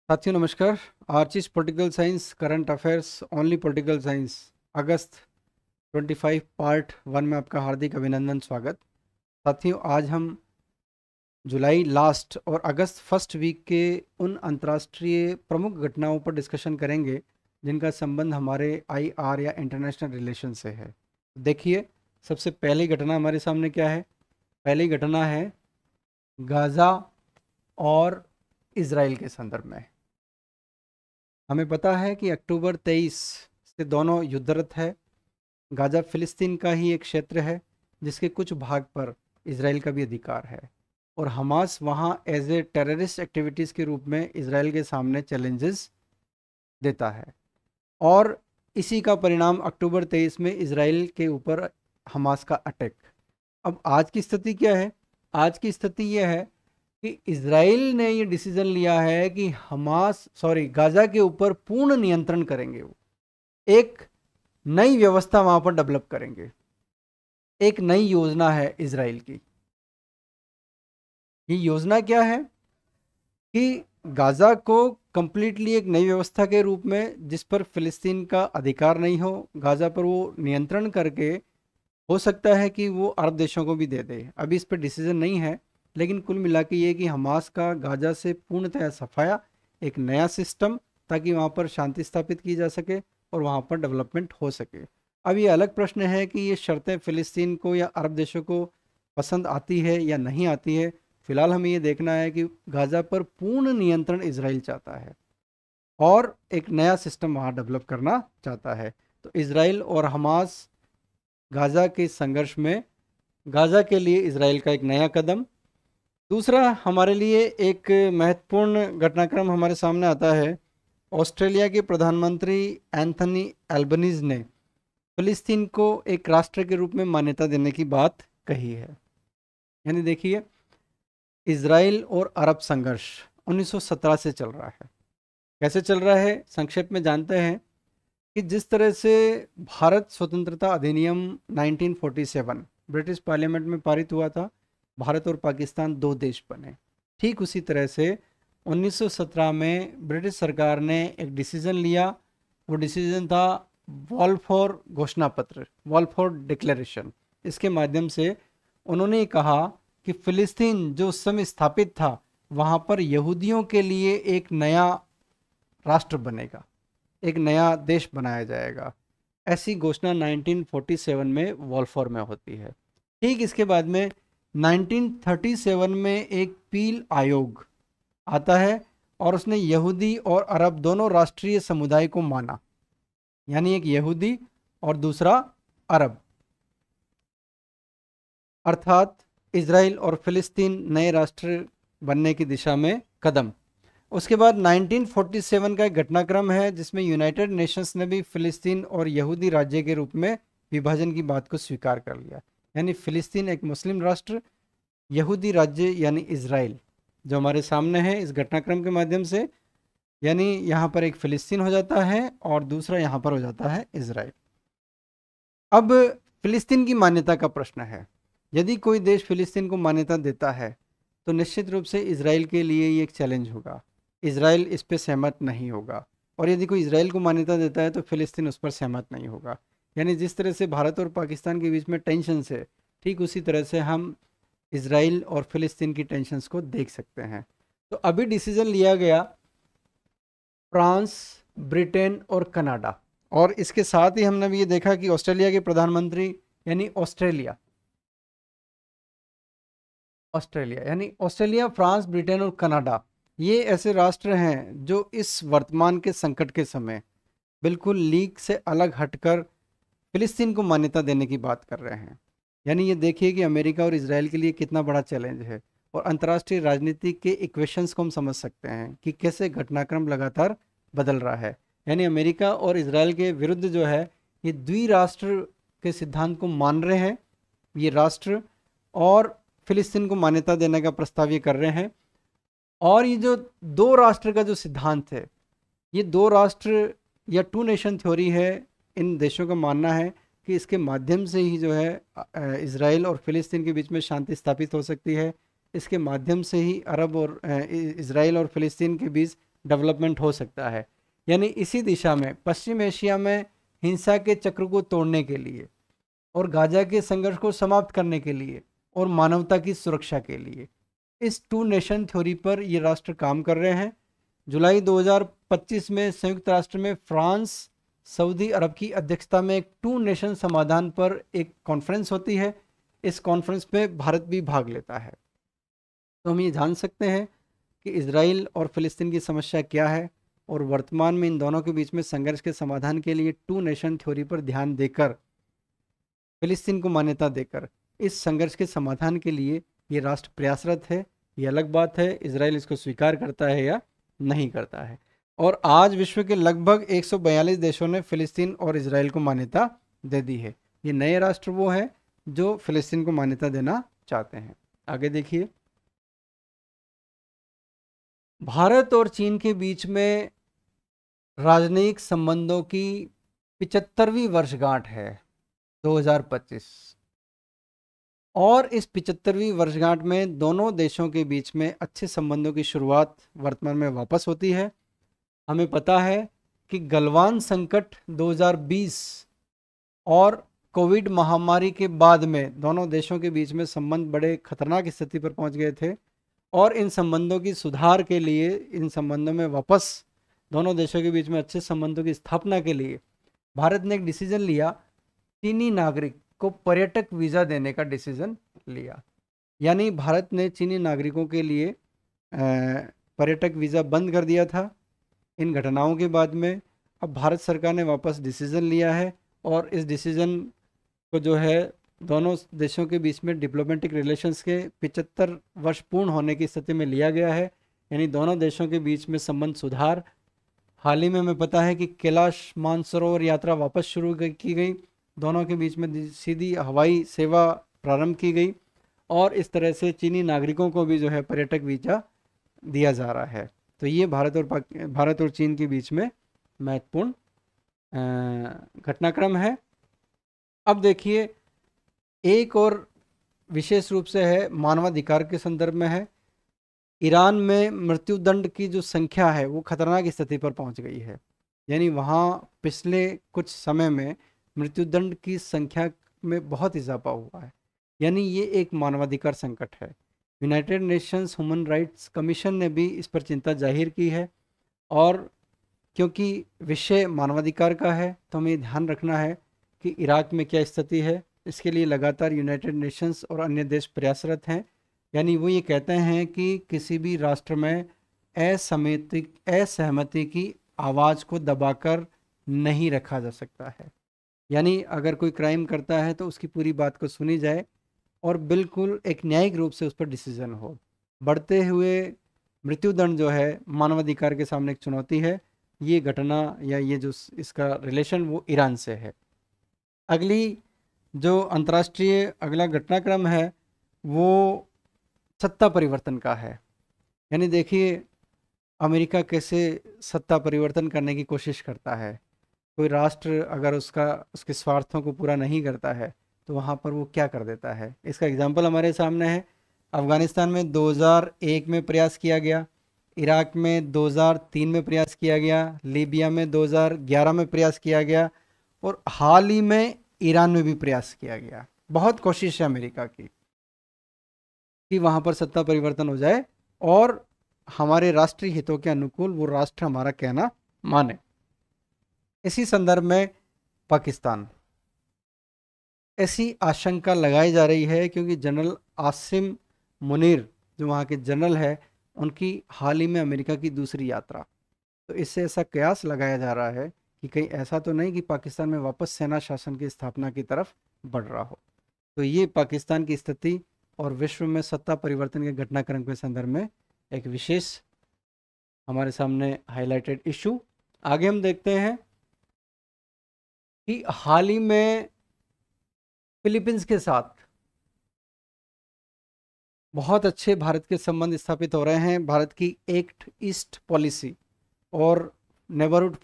साथियों नमस्कार। Archis political science current affairs only political science August 25 part 1 में आपका हार्दिक अभिनंदन स्वागत। साथियों आज हम जुलाई लास्ट और अगस्त फर्स्ट वीक के उन अंतर्राष्ट्रीय प्रमुख घटनाओं पर डिस्कशन करेंगे जिनका संबंध हमारे आईआर या इंटरनेशनल रिलेशन से है। देखिए, सबसे पहली घटना हमारे सामने क्या है। पहली घटना है गाज़ा और इज़राइल के संदर्भ में। हमें पता है कि अक्टूबर 23 से दोनों युद्धरत है। गाज़ा फिलिस्तीन का ही एक क्षेत्र है जिसके कुछ भाग पर इज़राइल का भी अधिकार है और हमास वहाँ एज ए टेररिस्ट एक्टिविटीज़ के रूप में इज़राइल के सामने चैलेंजेस देता है। और इसी का परिणाम अक्टूबर 23 में इज़राइल के ऊपर हमास का अटैक। अब आज की स्थिति क्या है? आज की स्थिति यह है कि इज़राइल ने ये डिसीजन लिया है कि गाज़ा के ऊपर पूर्ण नियंत्रण करेंगे। वो एक नई व्यवस्था वहां पर डेवलप करेंगे। एक नई योजना है इज़राइल की। ये योजना क्या है कि गाज़ा को कंप्लीटली एक नई व्यवस्था के रूप में, जिस पर फिलिस्तीन का अधिकार नहीं हो, गाज़ा पर वो नियंत्रण करके हो सकता है कि वो अरब देशों को भी दे दे। अभी इस पर डिसीजन नहीं है, लेकिन कुल मिला के ये कि हमास का गाज़ा से पूर्णतः सफाया, एक नया सिस्टम, ताकि वहाँ पर शांति स्थापित की जा सके और वहाँ पर डेवलपमेंट हो सके। अब ये अलग प्रश्न है कि ये शर्तें फ़िलिस्तीन को या अरब देशों को पसंद आती है या नहीं आती है। फिलहाल हमें ये देखना है कि गाज़ा पर पूर्ण नियंत्रण इजराइल चाहता है और एक नया सिस्टम वहाँ डेवलप करना चाहता है। तो इजराइल और हमास गाज़ा के संघर्ष में गाज़ा के लिए इजराइल का एक नया कदम। दूसरा हमारे लिए एक महत्वपूर्ण घटनाक्रम हमारे सामने आता है। ऑस्ट्रेलिया के प्रधानमंत्री एंथनी एल्बनीज ने फिलिस्तीन को एक राष्ट्र के रूप में मान्यता देने की बात कही है। यानी देखिए, इजराइल और अरब संघर्ष 1917 से चल रहा है। कैसे चल रहा है संक्षेप में जानते हैं कि जिस तरह से भारत स्वतंत्रता अधिनियम 1947 ब्रिटिश पार्लियामेंट में पारित हुआ था, भारत और पाकिस्तान दो देश बने। ठीक उसी तरह से 1917 में ब्रिटिश सरकार ने एक डिसीजन लिया। वो डिसीजन था वॉलफोर घोषणा पत्र, वॉलफोर डिक्लेरेशन। इसके माध्यम से उन्होंने कहा कि फिलिस्तीन जो उस समय स्थापित था, वहाँ पर यहूदियों के लिए एक नया राष्ट्र बनेगा, एक नया देश बनाया जाएगा। ऐसी घोषणा 1947 में वॉलफोर में होती है। ठीक इसके बाद में 1937 में एक पील आयोग आता है और उसने यहूदी और अरब दोनों राष्ट्रीय समुदाय को माना। यानी एक यहूदी और दूसरा अरब, अर्थात इजराइल और फिलिस्तीन नए राष्ट्र बनने की दिशा में कदम। उसके बाद 1947 का एक घटनाक्रम है जिसमें यूनाइटेड नेशंस ने भी फिलिस्तीन और यहूदी राज्य के रूप में विभाजन की बात को स्वीकार कर लिया। यानी फिलिस्तीन एक मुस्लिम राष्ट्र, यहूदी राज्य यानी इजराइल जो हमारे सामने है इस घटनाक्रम के माध्यम से। यानी यहाँ पर एक फिलिस्तीन हो जाता है और दूसरा यहाँ पर हो जाता है इजराइल। अब फिलिस्तीन की मान्यता का प्रश्न है। यदि कोई देश फिलिस्तीन को मान्यता देता है तो निश्चित रूप से इजराइल के लिए ये एक चैलेंज होगा। इजराइल इस पर सहमत नहीं होगा, और यदि कोई इजराइल को मान्यता देता है तो फिलिस्तीन उस पर सहमत नहीं होगा। यानी जिस तरह से भारत और पाकिस्तान के बीच में टेंशन है, ठीक उसी तरह से हम इजराइल और फिलिस्तीन की टेंशन्स को देख सकते हैं। तो अभी डिसीजन लिया गया फ्रांस, ब्रिटेन और कनाडा, और इसके साथ ही हमने भी ये देखा कि ऑस्ट्रेलिया के प्रधानमंत्री, यानी ऑस्ट्रेलिया, फ्रांस, ब्रिटेन और कनाडा, ये ऐसे राष्ट्र हैं जो इस वर्तमान के संकट के समय बिल्कुल लीग से अलग हटकर फिलिस्तीन को मान्यता देने की बात कर रहे हैं। यानी ये देखिए कि अमेरिका और इजराइल के लिए कितना बड़ा चैलेंज है, और अंतर्राष्ट्रीय राजनीति के इक्वेशंस को हम समझ सकते हैं कि कैसे घटनाक्रम लगातार बदल रहा है। यानी अमेरिका और इजराइल के विरुद्ध जो है, ये द्विराष्ट्र के सिद्धांत को मान रहे हैं ये राष्ट्र, और फिलिस्तीन को मान्यता देने का प्रस्ताव ये कर रहे हैं। और ये जो दो राष्ट्र का जो सिद्धांत है, ये दो राष्ट्र या टू नेशन थ्योरी है, इन देशों का मानना है कि इसके माध्यम से ही जो है इजराइल और फिलिस्तीन के बीच में शांति स्थापित हो सकती है। इसके माध्यम से ही अरब और इजराइल और फिलिस्तीन के बीच डेवलपमेंट हो सकता है। यानी इसी दिशा में पश्चिम एशिया में हिंसा के चक्र को तोड़ने के लिए और गाजा के संघर्ष को समाप्त करने के लिए और मानवता की सुरक्षा के लिए इस टू नेशन थ्योरी पर ये राष्ट्र काम कर रहे हैं। जुलाई 2025 में संयुक्त राष्ट्र में फ्रांस सऊदी अरब की अध्यक्षता में एक टू नेशन समाधान पर एक कॉन्फ्रेंस होती है। इस कॉन्फ्रेंस में भारत भी भाग लेता है। तो हम ये जान सकते हैं कि इजराइल और फिलिस्तीन की समस्या क्या है और वर्तमान में इन दोनों के बीच में संघर्ष के समाधान के लिए टू नेशन थ्योरी पर ध्यान देकर, फिलिस्तीन को मान्यता देकर इस संघर्ष के समाधान के लिए ये राष्ट्र प्रयासरत है। ये अलग बात है इजराइल इसको स्वीकार करता है या नहीं करता है। और आज विश्व के लगभग 142 देशों ने फिलिस्तीन और इजराइल को मान्यता दे दी है। ये नए राष्ट्र वो है जो फिलिस्तीन को मान्यता देना चाहते हैं। आगे देखिए, भारत और चीन के बीच में राजनयिक संबंधों की 75वीं वर्षगांठ है 2025 और इस 75वीं वर्षगांठ में दोनों देशों के बीच में अच्छे संबंधों की शुरुआत वर्तमान में वापस होती है। हमें पता है कि गलवान संकट 2020 और कोविड महामारी के बाद में दोनों देशों के बीच में संबंध बड़े खतरनाक स्थिति पर पहुंच गए थे और इन संबंधों की सुधार के लिए, इन संबंधों में वापस दोनों देशों के बीच में अच्छे संबंधों की स्थापना के लिए भारत ने एक डिसीजन लिया, चीनी नागरिक को पर्यटक वीज़ा देने का डिसीजन लिया। यानी भारत ने चीनी नागरिकों के लिए पर्यटक वीज़ा बंद कर दिया था इन घटनाओं के बाद में। अब भारत सरकार ने वापस डिसीजन लिया है और इस डिसीजन को जो है दोनों देशों के बीच में डिप्लोमेटिक रिलेशंस के 75 वर्ष पूर्ण होने की स्थिति में लिया गया है। यानी दोनों देशों के बीच में संबंध सुधार। हाल ही में हमें पता है कि कैलाश मानसरोवर यात्रा वापस शुरू की गई, दोनों के बीच में सीधी हवाई सेवा प्रारंभ की गई और इस तरह से चीनी नागरिकों को भी जो है पर्यटक वीज़ा दिया जा रहा है। तो ये भारत और चीन के बीच में महत्वपूर्ण घटनाक्रम है। अब देखिए, एक और विशेष रूप से है मानवाधिकार के संदर्भ में है। ईरान में मृत्युदंड की जो संख्या है वो खतरनाक स्थिति पर पहुंच गई है। यानी वहाँ पिछले कुछ समय में मृत्युदंड की संख्या में बहुत इजाफा हुआ है। यानी ये एक मानवाधिकार संकट है। United Nations human rights commission ने भी इस पर चिंता जाहिर की है और क्योंकि विषय मानवाधिकार का है तो हमें ध्यान रखना है कि इराक में क्या स्थिति है। इसके लिए लगातार यूनाइटेड नेशंस और अन्य देश प्रयासरत हैं। यानी वो ये कहते हैं कि किसी भी राष्ट्र में असहमति की आवाज़ को दबाकर नहीं रखा जा सकता है। यानी अगर कोई क्राइम करता है तो उसकी पूरी बात को सुनी जाए और बिल्कुल एक न्यायिक रूप से उस पर डिसीजन हो। बढ़ते हुए मृत्युदंड जो है मानवाधिकार के सामने एक चुनौती है। ये घटना या ये जो इसका रिलेशन वो ईरान से है। अगली जो अंतर्राष्ट्रीय अगला घटनाक्रम है वो सत्ता परिवर्तन का है। यानी देखिए अमेरिका कैसे सत्ता परिवर्तन करने की कोशिश करता है। कोई राष्ट्र अगर उसके स्वार्थों को पूरा नहीं करता है तो वहाँ पर वो क्या कर देता है। इसका एग्जाम्पल हमारे सामने है। अफ़गानिस्तान में 2001 में प्रयास किया गया, इराक में 2003 में प्रयास किया गया, लीबिया में 2011 में प्रयास किया गया और हाल ही में ईरान में भी प्रयास किया गया। बहुत कोशिश है अमेरिका की कि वहाँ पर सत्ता परिवर्तन हो जाए और हमारे राष्ट्रीय हितों के अनुकूल वो राष्ट्र हमारा कहना माने। इसी संदर्भ में पाकिस्तान, ऐसी आशंका लगाई जा रही है क्योंकि जनरल आसिम मुनीर जो वहाँ के जनरल है उनकी हाल ही में अमेरिका की दूसरी यात्रा, तो इससे ऐसा कयास लगाया जा रहा है कि कहीं ऐसा तो नहीं कि पाकिस्तान में वापस सेना शासन की स्थापना की तरफ बढ़ रहा हो। तो ये पाकिस्तान की स्थिति और विश्व में सत्ता परिवर्तन के घटनाक्रम के संदर्भ में एक विशेष हमारे सामने हाईलाइटेड इशू। आगे हम देखते हैं कि हाल ही में फिलीपींस के साथ बहुत अच्छे भारत के संबंध स्थापित हो रहे हैं। भारत की एक्ट ईस्ट पॉलिसी और नेबरहुड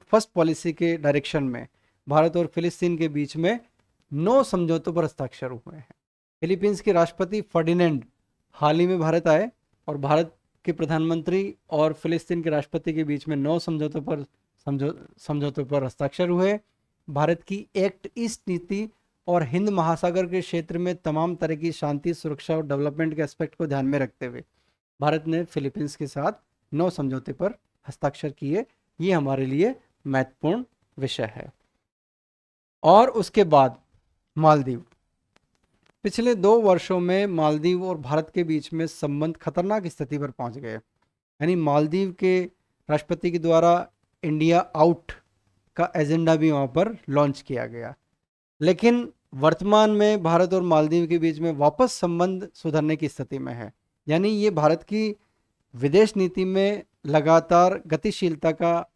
फर्स्ट पॉलिसी के डायरेक्शन में भारत और फिलिस्तीन के बीच में 9 समझौतों पर हस्ताक्षर हुए हैं। फिलीपींस के राष्ट्रपति फर्डिनेंड हाल ही में भारत आए और भारत के प्रधानमंत्री और फिलिस्तीन के राष्ट्रपति के बीच में 9 समझौतों पर हस्ताक्षर हुए। भारत की एक्ट ईस्ट नीति और हिंद महासागर के क्षेत्र में तमाम तरह की शांति, सुरक्षा और डेवलपमेंट के एस्पेक्ट को ध्यान में रखते हुए भारत ने फिलीपींस के साथ 9 समझौते पर हस्ताक्षर किए। ये हमारे लिए महत्वपूर्ण विषय है। और उसके बाद मालदीव। पिछले 2 वर्षों में मालदीव और भारत के बीच में संबंध खतरनाक स्थिति पर पहुंच गए। यानी मालदीव के राष्ट्रपति के द्वारा इंडिया आउट का एजेंडा भी वहाँ पर लॉन्च किया गया। लेकिन वर्तमान में भारत और मालदीव के बीच में वापस संबंध सुधरने की स्थिति में है। यानी ये भारत की विदेश नीति में लगातार गतिशीलता का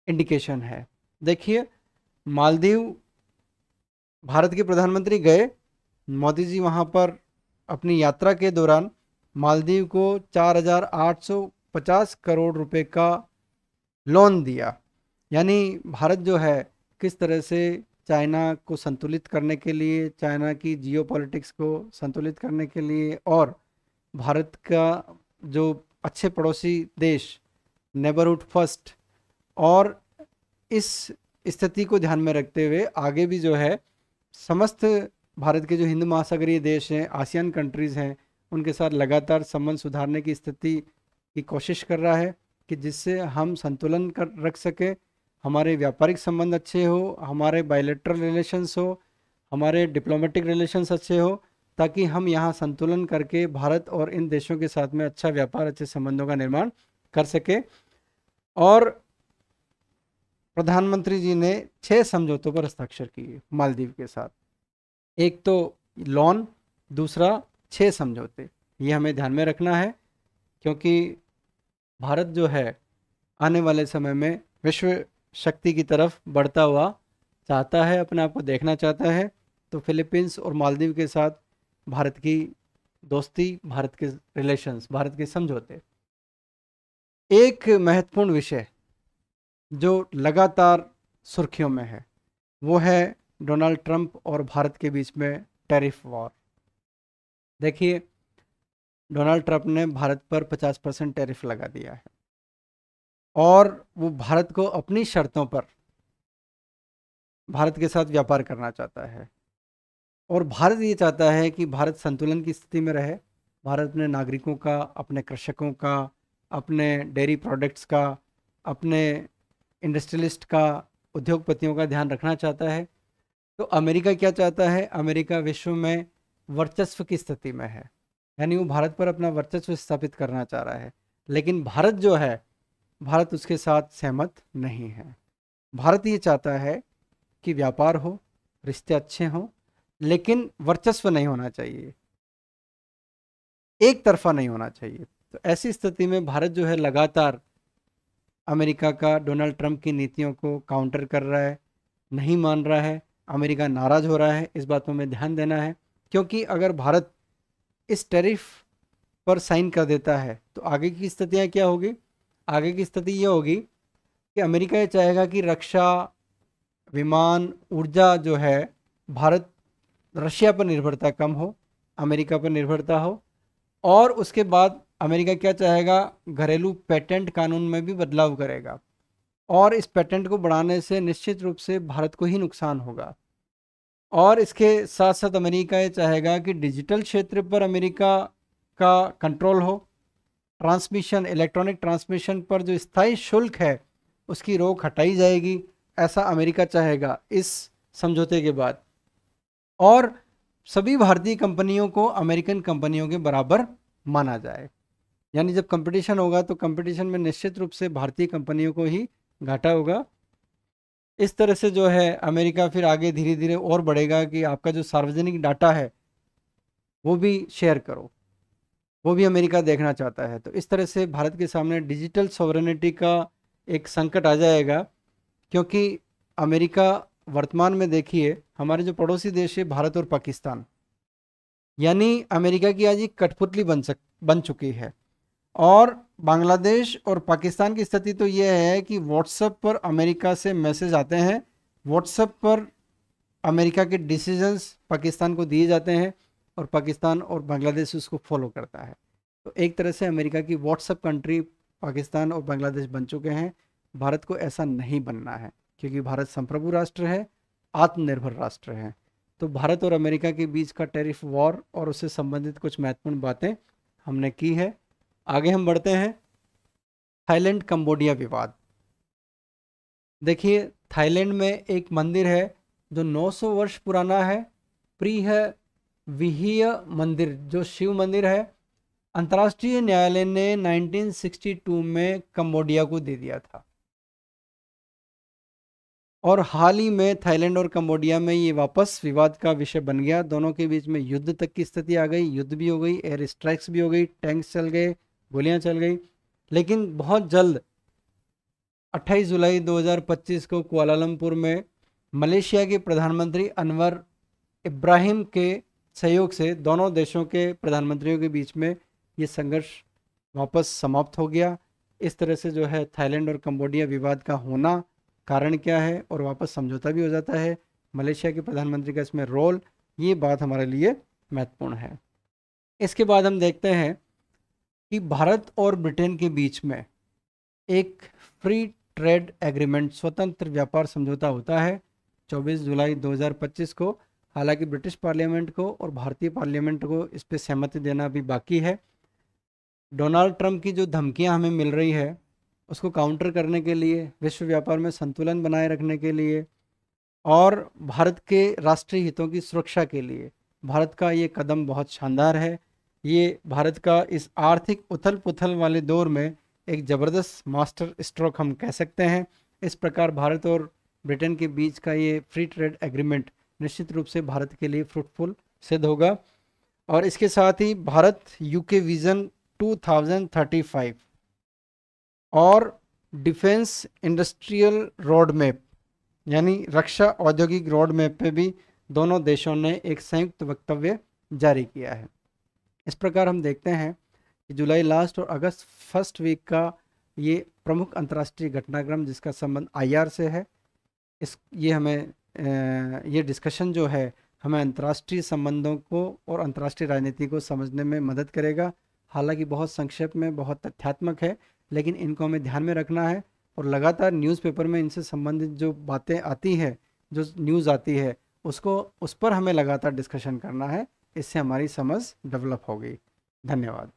इंडिकेशन है। देखिए, मालदीव भारत के प्रधानमंत्री गए, मोदी जी वहाँ पर अपनी यात्रा के दौरान मालदीव को 4,850 करोड़ रुपए का लोन दिया। यानी भारत जो है किस तरह से चाइना को संतुलित करने के लिए, चाइना की जियोपॉलिटिक्स को संतुलित करने के लिए और भारत का जो अच्छे पड़ोसी देश, नेबरहुड फर्स्ट, और इस स्थिति को ध्यान में रखते हुए आगे भी जो है समस्त भारत के जो हिंद महासागरीय देश हैं, आसियान कंट्रीज़ हैं, उनके साथ लगातार संबंध सुधारने की स्थिति की कोशिश कर रहा है कि जिससे हम संतुलन कर रख सके, हमारे व्यापारिक संबंध अच्छे हो, हमारे बायलैटरल रिलेशंस हो, हमारे डिप्लोमेटिक रिलेशंस अच्छे हो, ताकि हम यहाँ संतुलन करके भारत और इन देशों के साथ में अच्छा व्यापार, अच्छे संबंधों का निर्माण कर सके। और प्रधानमंत्री जी ने 6 समझौतों पर हस्ताक्षर किए मालदीव के साथ। एक तो लोन, दूसरा 6 समझौते। ये हमें ध्यान में रखना है क्योंकि भारत जो है आने वाले समय में विश्व शक्ति की तरफ बढ़ता हुआ चाहता है, अपने आप को देखना चाहता है। तो फिलीपींस और मालदीव के साथ भारत की दोस्ती, भारत के रिलेशंस, भारत के समझौते। एक महत्वपूर्ण विषय जो लगातार सुर्खियों में है वो है डोनाल्ड ट्रंप और भारत के बीच में टैरिफ वॉर। देखिए, डोनाल्ड ट्रंप ने भारत पर 50% टैरिफ लगा दिया है और वो भारत को अपनी शर्तों पर भारत के साथ व्यापार करना चाहता है। और भारत ये चाहता है कि भारत संतुलन की स्थिति में रहे। भारत अपने नागरिकों का, अपने कृषकों का, अपने डेयरी प्रोडक्ट्स का, अपने इंडस्ट्रियलिस्ट का, उद्योगपतियों का ध्यान रखना चाहता है। तो अमेरिका क्या चाहता है? अमेरिका विश्व में वर्चस्व की स्थिति में है, यानी वो भारत पर अपना वर्चस्व स्थापित करना चाह रहा है। लेकिन भारत जो है, भारत उसके साथ सहमत नहीं है। भारत ये चाहता है कि व्यापार हो, रिश्ते अच्छे हों, लेकिन वर्चस्व नहीं होना चाहिए, एक तरफा नहीं होना चाहिए। तो ऐसी स्थिति में भारत जो है लगातार अमेरिका का, डोनाल्ड ट्रंप की नीतियों को काउंटर कर रहा है, नहीं मान रहा है। अमेरिका नाराज़ हो रहा है। इस बात पर हमें ध्यान देना है क्योंकि अगर भारत इस टैरिफ पर साइन कर देता है तो आगे की स्थितियाँ क्या होगी? आगे की स्थिति ये होगी कि अमेरिका ये चाहेगा कि रक्षा, विमान, ऊर्जा जो है, भारत रशिया पर निर्भरता कम हो, अमेरिका पर निर्भरता हो। और उसके बाद अमेरिका क्या चाहेगा? घरेलू पेटेंट कानून में भी बदलाव करेगा और इस पेटेंट को बढ़ाने से निश्चित रूप से भारत को ही नुकसान होगा। और इसके साथ साथ अमेरिका ये चाहेगा कि डिजिटल क्षेत्र पर अमेरिका का कंट्रोल हो। ट्रांसमिशन, इलेक्ट्रॉनिक ट्रांसमिशन पर जो स्थायी शुल्क है उसकी रोक हटाई जाएगी, ऐसा अमेरिका चाहेगा इस समझौते के बाद। और सभी भारतीय कंपनियों को अमेरिकन कंपनियों के बराबर माना जाए। यानी जब कंपटीशन होगा तो कंपटीशन में निश्चित रूप से भारतीय कंपनियों को ही घाटा होगा। इस तरह से जो है अमेरिका फिर आगे धीरे धीरे और बढ़ेगा कि आपका जो सार्वजनिक डाटा है वो भी शेयर करो, वो भी अमेरिका देखना चाहता है। तो इस तरह से भारत के सामने डिजिटल सॉवरेनिटी का एक संकट आ जाएगा क्योंकि अमेरिका वर्तमान में, देखिए, हमारे जो पड़ोसी देश है भारत और पाकिस्तान, यानी अमेरिका की आज एक कठपुतली बन चुकी है। और बांग्लादेश और पाकिस्तान की स्थिति तो ये है कि व्हाट्सएप पर अमेरिका से मैसेज आते हैं, व्हाट्सएप पर अमेरिका के डिसीजंस पाकिस्तान को दिए जाते हैं और पाकिस्तान और बांग्लादेश उसको फॉलो करता है। तो एक तरह से अमेरिका की व्हाट्सएप कंट्री पाकिस्तान और बांग्लादेश बन चुके हैं। भारत को ऐसा नहीं बनना है, क्योंकि भारत संप्रभु राष्ट्र है, आत्मनिर्भर राष्ट्र है। तो भारत और अमेरिका के बीच का टैरिफ वॉर और उससे संबंधित कुछ महत्वपूर्ण बातें हमने की है। आगे हम बढ़ते हैं। थाईलैंड कंबोडिया विवाद। देखिए, थाईलैंड में एक मंदिर है जो 900 वर्ष पुराना है, प्रिय विहीय मंदिर, जो शिव मंदिर है। अंतर्राष्ट्रीय न्यायालय ने 1962 में कंबोडिया को दे दिया था, और हाल ही में थाईलैंड और कंबोडिया में ये वापस विवाद का विषय बन गया। दोनों के बीच में युद्ध तक की स्थिति आ गई, युद्ध भी हो गई, एयर स्ट्राइक्स भी हो गई, टैंक्स चल गए, गोलियां चल गई। लेकिन बहुत जल्द 28 जुलाई 2025 को कुआलालंपुर में मलेशिया के प्रधानमंत्री अनवर इब्राहिम के सहयोग से दोनों देशों के प्रधानमंत्रियों के बीच में ये संघर्ष वापस समाप्त हो गया। इस तरह से जो है थाईलैंड और कंबोडिया विवाद का होना कारण क्या है, और वापस समझौता भी हो जाता है। मलेशिया के प्रधानमंत्री का इसमें रोल, ये बात हमारे लिए महत्वपूर्ण है। इसके बाद हम देखते हैं कि भारत और ब्रिटेन के बीच में एक फ्री ट्रेड एग्रीमेंट, स्वतंत्र व्यापार समझौता होता है 24 जुलाई 2025 को। हालांकि ब्रिटिश पार्लियामेंट को और भारतीय पार्लियामेंट को इस पर सहमति देना भी बाकी है। डोनाल्ड ट्रंप की जो धमकियां हमें मिल रही है, उसको काउंटर करने के लिए, विश्व व्यापार में संतुलन बनाए रखने के लिए और भारत के राष्ट्रीय हितों की सुरक्षा के लिए भारत का ये कदम बहुत शानदार है। ये भारत का इस आर्थिक उथल पुथल वाले दौर में एक ज़बरदस्त मास्टर स्ट्रोक हम कह सकते हैं। इस प्रकार भारत और ब्रिटेन के बीच का ये फ्री ट्रेड एग्रीमेंट निश्चित रूप से भारत के लिए फ्रूटफुल सिद्ध होगा। और इसके साथ ही भारत यूके विज़न 2035 और डिफेंस इंडस्ट्रियल रोड मैप, यानी रक्षा औद्योगिक रोड मैप पे भी दोनों देशों ने एक संयुक्त वक्तव्य जारी किया है। इस प्रकार हम देखते हैं कि जुलाई लास्ट और अगस्त फर्स्ट वीक का ये प्रमुख अंतर्राष्ट्रीय घटनाक्रम जिसका संबंध आईआर से है, ये हमें ये डिस्कशन जो है हमें अंतर्राष्ट्रीय संबंधों को और अंतर्राष्ट्रीय राजनीति को समझने में मदद करेगा। हालांकि बहुत संक्षेप में, बहुत तथ्यात्मक है, लेकिन इनको हमें ध्यान में रखना है और लगातार न्यूज़पेपर में इनसे संबंधित जो बातें आती है, जो न्यूज़ आती है, उस पर हमें लगातार डिस्कशन करना है। इससे हमारी समझ डेवलप होगी। धन्यवाद।